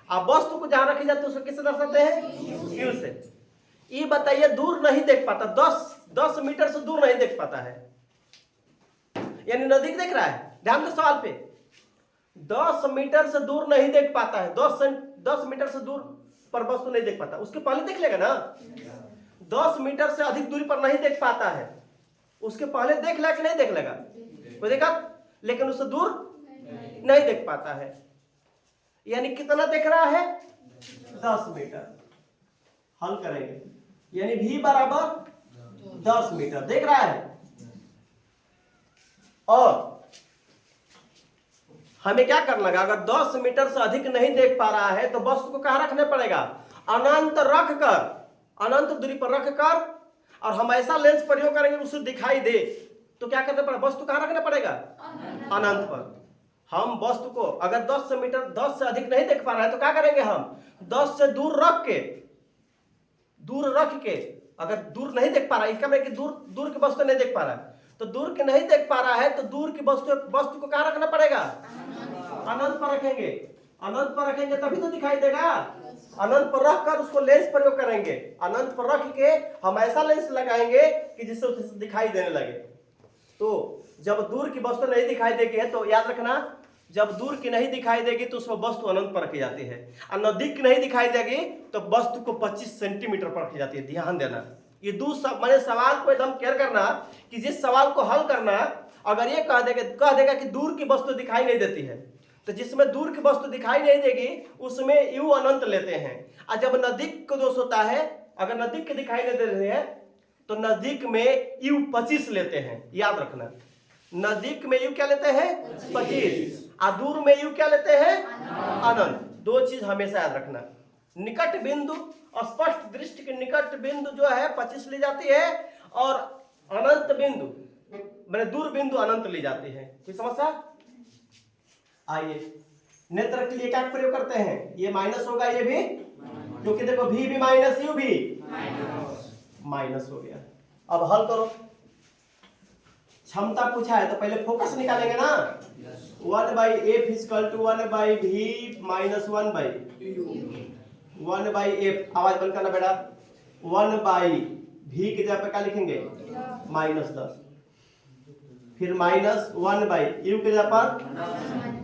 अब वस्तु को जहां रखी जाती है उसको किससे दर्शाते हैं? यू से। ये बताइए, दूर नहीं देख पाता, 10 मीटर से दूर नहीं देख पाता है, यानी नजदीक देख रहा है। ध्यान दो सवाल पे, 10 मीटर से दूर नहीं देख पाता है। 10 मीटर से दूर पर वस्तु नहीं देख पाता, उसके पहले देख लेगा ना। 10 मीटर से अधिक दूरी पर नहीं देख पाता है, उसके पहले देख लेगा कि नहीं देख लेगा? कोई देखा, लेकिन उससे दूर नहीं देख पाता है। यानी कितना देख रहा है? 10 मीटर। हल करेंगे, यानी भी बराबर 10 मीटर देख रहा है। और हमें क्या करना लगा? अगर 10 मीटर से अधिक नहीं देख पा रहा है तो वस्तु को कहां रखने पड़ेगा? अनंत रख कर, अनंत दूरी पर रख कर, और हम ऐसा लेंस प्रयोग करेंगे उसे दिखाई दे, तो क्या करना पड़ेगा? वस्तु कहां रखना पड़ेगा? अनंत पर। हम वस्तु को अगर 10 मीटर 10 से अधिक नहीं देख पा रहा है तो क्या करेंगे? हम 10 से दूर रख के, अगर दूर नहीं देख पा रहा है, इसका मतलब कि दूर की वस्तु नहीं देख पा रहा है, तो दूर की नहीं देख पा रहा है तो दूर की वस्तु को कहां रखना पड़ेगा? अनंत पर रखेंगे। अनंत पर रखेंगे तभी तो दिखाई देगा। अनंत पर रखकर उसको लेंस प्रयोग करेंगे। अनंत पर रख के हम ऐसा लेंस लगाएंगे कि जिससे उसे दिखाई देने लगे। तो जब दूर की वस्तु नहीं दिखाई देगी, तो याद रखना, जब दूर की नहीं दिखाई देगी तो उसमें वस्तु अनंत पर रखी जाती है, और नजदीक की नहीं दिखाई देगी तो वस्तु को 25 सेंटीमीटर पर रखी जाती है। ध्यान देना, ये मैंने सवाल को एकदम क्लियर करना कि जिस सवाल को हल करना, अगर ये कह देगा कि दूर की वस्तु दिखाई नहीं देती है, तो जिसमें दूर की वस्तु दिखाई नहीं देगी उसमें यू अनंत लेते हैं। और जब नजदीक को दोष होता है, अगर नजदीक की दिखाई नहीं दे रही है तो नजदीक में यू 25 लेते हैं। याद रखना, नजदीक में यू क्या लेते हैं? 25, और दूर में यू क्या लेते हैं? अनंत। दो चीज हमेशा याद रखना। निकट बिंदु, स्पष्ट दृष्टि के निकट बिंदु जो है 25 ली जाती है, और अनंत बिंदु मैंने दूर बिंदु अनंत ली जाती है। कोई समस्या? आइए, नेत्र के लिए क्या प्रयोग करते हैं? ये माइनस होगा, ये भी, क्योंकि देखो भी माइनस, यू भी माइनस हो गया। अब हल करो। क्षमता पूछा है तो पहले फोकस निकालेंगे ना। 1/f = 1/v - 1/f। आवाज बंद करना बेटा। 1/v की जगह पे क्या लिखेंगे? -10, फिर -1/u की जगह पर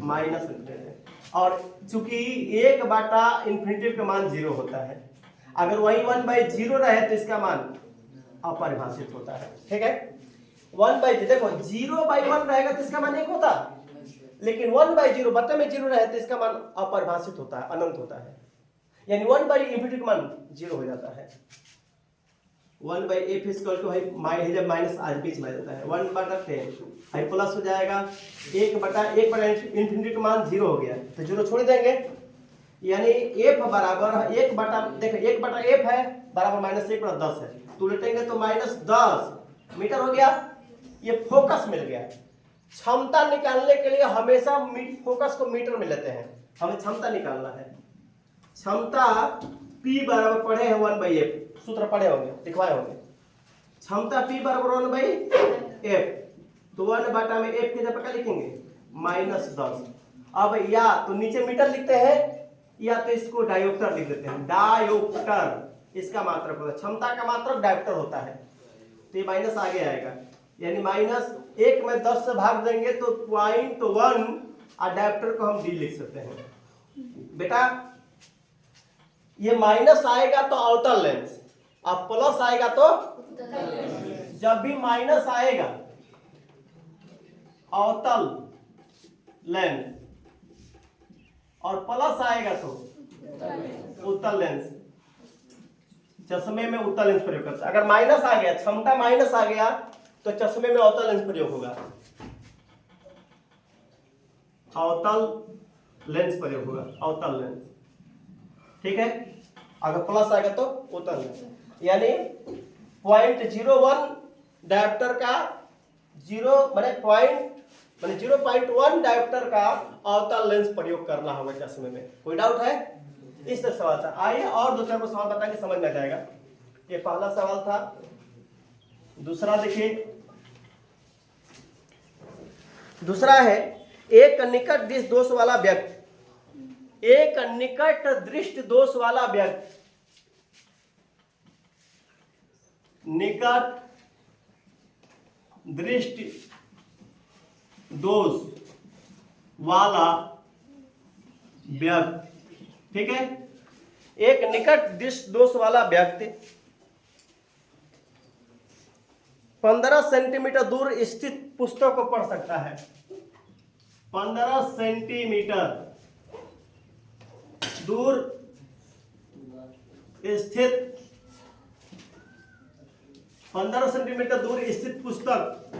माइनस लिख देते हैं। और चूंकि 1/∞ का मान 0 होता है, अगर वही 1/0 रहे तो इसका मान अपरिभाषित होता है। ठीक है, 1/0 देखो 0/1 रहेगा तो इसका मान 1 होता, लेकिन 1/0 बटे में 0 रहे तो इसका मान अपरिभाषित होता है, अनंत होता है। यानी 1/∞ का मान 0 हो जाता है। 1/f = जब माइनस आज बीच में जाता है 1/10 प्लस हो जाएगा 1/∞ का मान 0 हो गया तो 0 छोड़ देंगे। यानी f बराबर 1/f है बराबर -1/10 है, तो उलटेंगे तो -10 मीटर हो गया। ये फोकस मिल गया। क्षमता निकालने के लिए हमेशा फोकस को मीटर में लेते हैं। हमें क्षमता निकालना है। क्षमता P बराबर पढ़े हैं 1/f, सूत्र पढ़े होंगे, लिखवाए होंगे। क्षमता P बराबर 1/f। तो 1/में एफ की जगह क्या लिखेंगे -10। अब या तो नीचे मीटर लिखते हैं या तो इसको डायोप्टर लिख देते हैं। डायोप्टर इसका मात्रक होता है, क्षमता का मात्रक डायोप्टर होता है। तो ये माइनस आगे आएगा, यानी -1 में 10 से भाग देंगे तो 0.1 और डायोप्टर को हम डी लिख सकते हैं। बेटा ये माइनस आएगा तो अवतल लेंस और प्लस आएगा तो जब भी माइनस आएगा अवतल लेंस और प्लस आएगा तो उत्तल लेंस, चश्मे में उत्तल लेंस प्रयोग करते हैं। अगर माइनस आ गया, क्षमता माइनस आ गया तो चश्मे में अवतल लेंस प्रयोग होगा, अवतल लेंस प्रयोग होगा, अवतल लेंस। ठीक है, अगर प्लस आएगा तो उत्तल लेंस, यानी 0.01 डायोप्टर का 0.1 डायोप्टर का अवतल लेंस प्रयोग करना होगा चश्मे में। कोई डाउट है? इस तरह सवाल था। आइए और दो चार सवाल बताएंगे, समझ में आ जाएगा। ये पहला सवाल था। दूसरा देखिए, दूसरा है एक निकट दृष्टि दोष वाला व्यक्ति, एक निकट दृष्टि दोष वाला व्यक्ति, निकट दृष्टि दोष वाला व्यक्ति, ठीक है, एक निकट दृष्टि दोष वाला व्यक्ति 15 सेंटीमीटर दूर स्थित पुस्तक को पढ़ सकता है। 15 सेंटीमीटर दूर स्थित 15 सेंटीमीटर दूर स्थित पुस्तक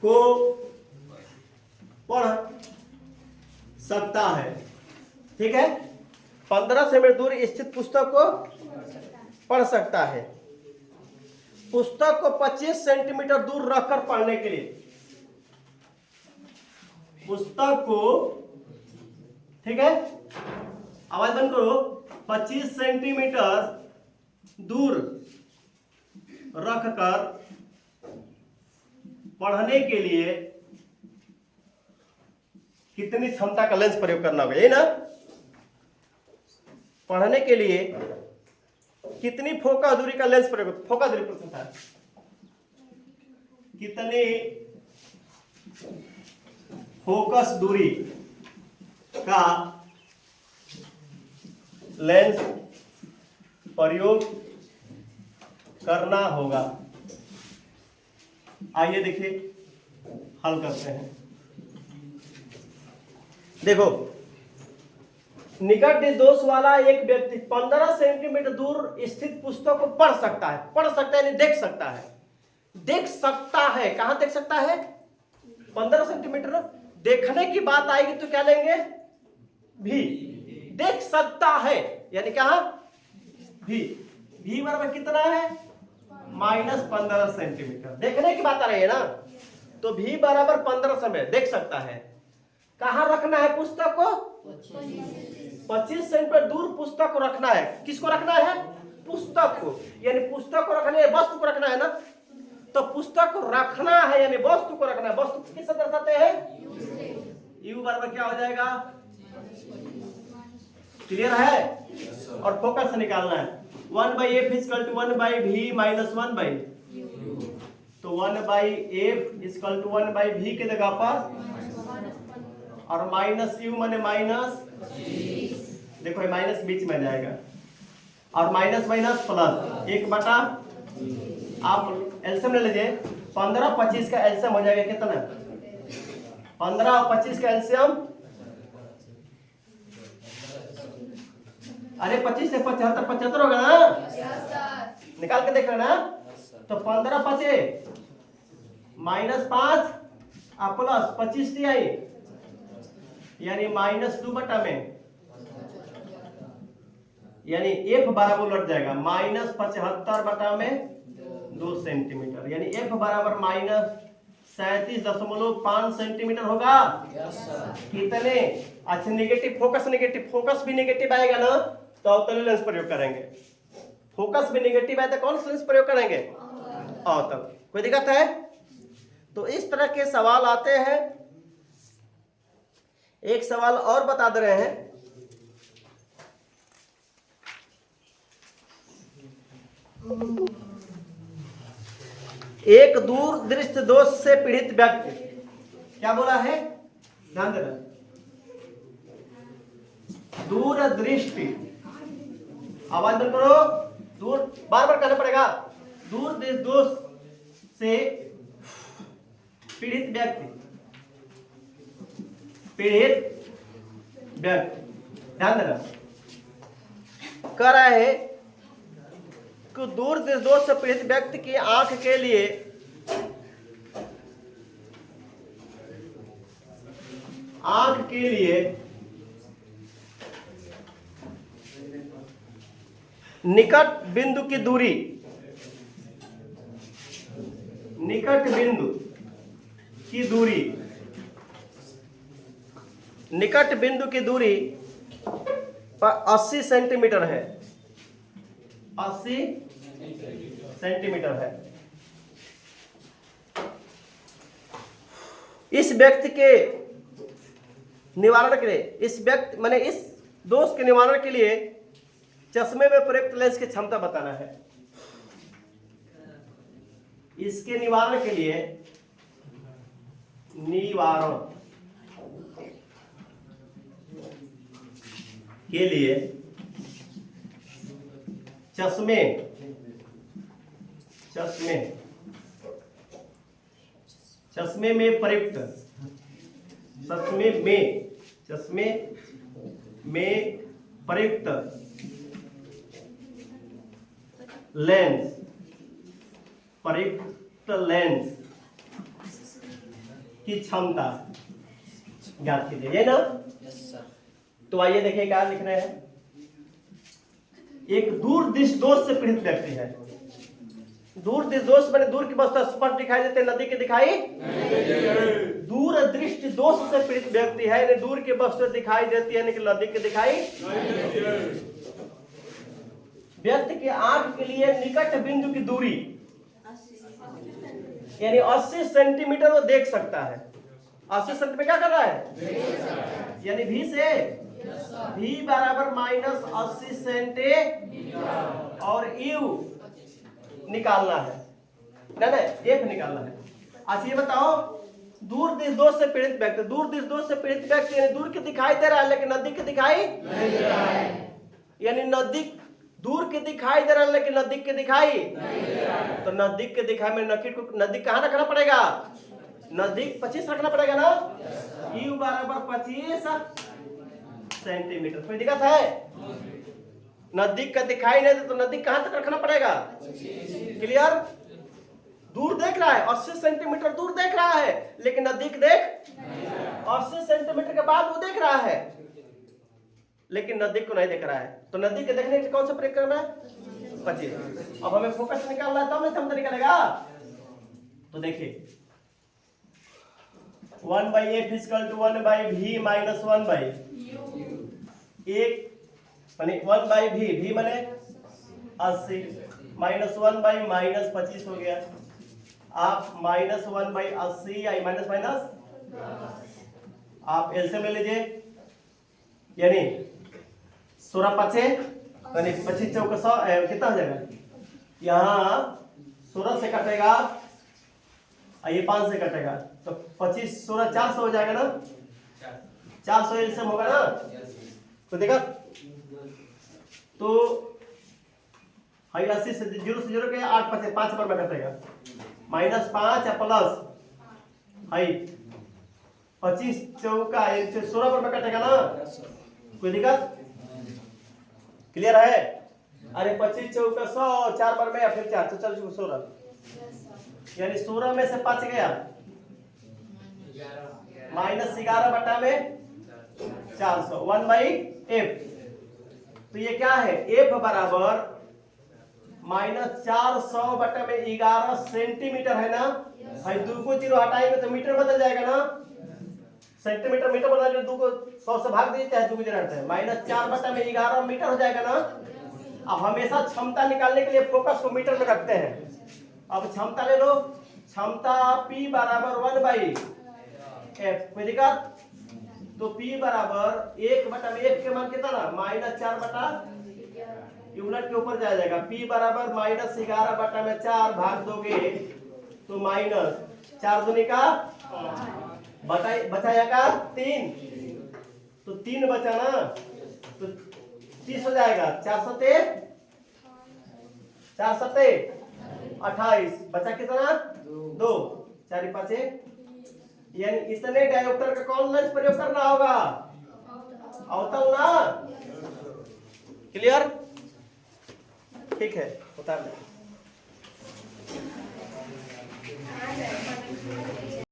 को पढ़ सकता है। ठीक है, 15 सेंटीमीटर दूर स्थित पुस्तक को पढ़ सकता है। पुस्तक को 25 सेंटीमीटर दूर रखकर पढ़ने के लिए, पुस्तक को, ठीक है, आवाज बंद करो, 25 सेंटीमीटर दूर रखकर पढ़ने के लिए कितनी क्षमता का लेंस प्रयोग करना होगा, ये ना, पढ़ने के लिए कितनी फोकस दूरी का लेंस प्रयोग, फोकस दूरी प्रश्न था, कितनी फोकस दूरी का लेंस प्रयोग करना होगा। आइए देखिए हल करते हैं। देखो, निकट दृष्टि दोष वाला एक व्यक्ति 15 सेंटीमीटर दूर स्थित पुस्तक को पढ़ सकता है। पढ़ सकता है यानी देख सकता है, देख सकता है। कहां देख सकता है? 15 सेंटीमीटर। देखने की बात आएगी तो क्या लेंगे? भी। देख सकता है यानी कहा? भी। भी बराबर कितना है? -15 सेंटीमीटर। देखने की बात आ रही है ना, तो भी बराबर 15 समय देख सकता है। कहां रखना है पुस्तक को? 25 सेंटीमीटर दूर पुस्तक को रखना है। किसको रखना है? पुस्तक को, यानी पुस्तक को रखना है, वस्तु को रखना है ना, तो पुस्तक को रखना है यानी वस्तु को रखना है। वस्तु किससे दर्शाते हैं? यू बराबर क्या हो जाएगा? क्लियर है? और फोकस निकालना है। 1/f equal to 1/v minus 1/, तो 1/f इक्वल टू 1/v के जगह पर और माइनस यू माने माइनस, देखो ये माइनस बीच में जाएगा और माइनस माइनस प्लस 1/, आप एलसीएम ले लीजिए। 15 25 का एलसीएम हो जाएगा कितना? 15 और 25 का एलसीएम, अरे 25 से 75 75 होगा ना, निकाल के देख लेना। तो 15 5 -5 और प्लस 25 दिया यानी -2 में, यानी एफ बराबर उलट जाएगा -75 में 2 सेंटीमीटर, यानी एफ बराबर -37.5 सेंटीमीटर होगा। कितने? अच्छा नेगेटिव फोकस, नेगेटिव फोकस भी नेगेटिव आएगा ना तो अवतल लेंस प्रयोग करेंगे। फोकस भी नेगेटिव आए तो कौन सा लेंस प्रयोग करेंगे? अवतल। कोई दिक्कत है? तो इस तरह के सवाल आते हैं। एक सवाल और बता दे रहे हैं। एक दूर दृष्टि दोष से पीड़ित व्यक्ति, क्या बोला है, ध्यान देना, दूर दृष्टि, आवाज बंद करो, दूर, बार बार कहना पड़ेगा, दूर दृष्टि दोष से पीड़ित व्यक्ति, पीड़ित व्यक्ति, ध्यान देना, कह रहा है कि दूर दृष्टि दोष से पीड़ित व्यक्ति की आंख के लिए निकट बिंदु की दूरी, निकट बिंदु की दूरी, निकट बिंदु की दूरी पर 80 सेंटीमीटर है, 80 सेंटीमीटर है। इस व्यक्ति के निवारण के लिए, इस व्यक्ति माने इस दोष के निवारण के लिए चश्मे में प्रयुक्त लेंस की क्षमता बताना है। इसके निवारण के लिए, निवारण के लिए चश्मे में प्रयुक्त, चश्मे में प्रयुक्त लेंस, की क्षमता ज्ञात कीजिए, ये ना। तो आइए देखिए क्या लिख रहे हैं। एक दूर दृष्टि दोष से पीड़ित व्यक्ति है। दूर दृष्टि दोष माने दूर की वस्तु स्पष्ट दिखाई देते, नदी के दिखाई, दूर दृष्टि दोष से पीड़ित व्यक्ति है, यानी दूर की वस्तु दिखाई देती है, यानी नदी के दिखाई। व्यक्ति के आंख के लिए निकट बिंदु की दूरी यानी 80 सेंटीमीटर वो देख सकता है। 80 सेंटीमीटर क्या कर रहा है, यानी भी से v बराबर -80 सेंटीमीटर और u निकालना है, नहीं f निकालना है। अच्छा ये बताओ, दूर दृष्टि दोष से पीड़ित व्यक्ति, दूर दृष्टि दोष से पीड़ित व्यक्ति यानी दूर के दिखाई दे रहा है लेकिन नजदीक के दिखाई नहीं दे रहा है, यानी नजदीक, दूर के दिखाई दे रहा है लेकिन नजदीक के दिखाई नहीं दे रहा है। तो नजदीक के दिखाई में नजदीक कहाँ रखना पड़ेगा, नजदीक 25 रखना पड़ेगा ना, u बराबर 25 सेंटीमीटर। कोई दिक्कत है, नजदीक का दिखाई नहीं दे तो नजदीक कहां तक रखना पड़ेगा, क्लियर। दूर देख रहा है, 80 सेंटीमीटर दूर देख रहा है लेकिन नजदीक देख, 80 सेंटीमीटर के बाद वो देख रहा है लेकिन नजदीक को नहीं देख रहा है। तो नजदीक के देखने के लिए कौन सा प्रयोग करना है, 25। अब हमें फोकस निकालना है तब नहीं समझ निकलेगा। तो देखिए 1/f = 1/v - 1/1/v, v माने 80 -1/- 25 हो गया। आप -1/80 या माइनस आप एलसीएम ले लीजिए, यानी 16 5 यानी 25 चौका 100 कितना हो जाएगा, यहाँ 16 से कटेगा ये 5 से कटेगा तो 25 16 400 हो जाएगा ना, 400 एलसीएम होगा ना। तो देखा, तो 80 से 0 से 0 के 8 5 पर में कटेगा, -5 या प्लस 25 चौका 16 पर में कटेगा ना। कोई दिक्कत, क्लियर है। अरे 25 चौका 100, 4 पर में या फिर 4 तो 16, यानी 16 में से 5 गया, -11 बटा में 400, 1/f। तो ये क्या है, f बराबर -400 बटा में 11 सेंटीमीटर है ना भाई। 2 को 0 हटाएंगे तो मीटर बदल जाएगा ना, सेंटीमीटर मीटर बदल जाएगा, 2 को 100 से भाग दीजिए चाहे 2 को 0 हटाए, -4 बटा में 11 मीटर हो जाएगा ना। अब हमेशा क्षमता निकालने के लिए फोकस को मीटर में रखते हैं। अब क्षमता ले लो, क्षमता P बराबर 1/f में दिक्कत। तो P बराबर 1/1 के मान कितना ना -4/, ये उलट के ऊपर जाएगा। P बराबर -11/4 भाग दोगे तो -4 दूनी का बचाया का 3, तो 3 बचा ना तो 30 हो जाएगा। 4 सत्ते 28, बचा कितना 2, 4 5, यानी इतने डायोप्टर का कौन लेंस प्रयोग करना होगा, अवतल ना। क्लियर, ठीक है, उतार ले।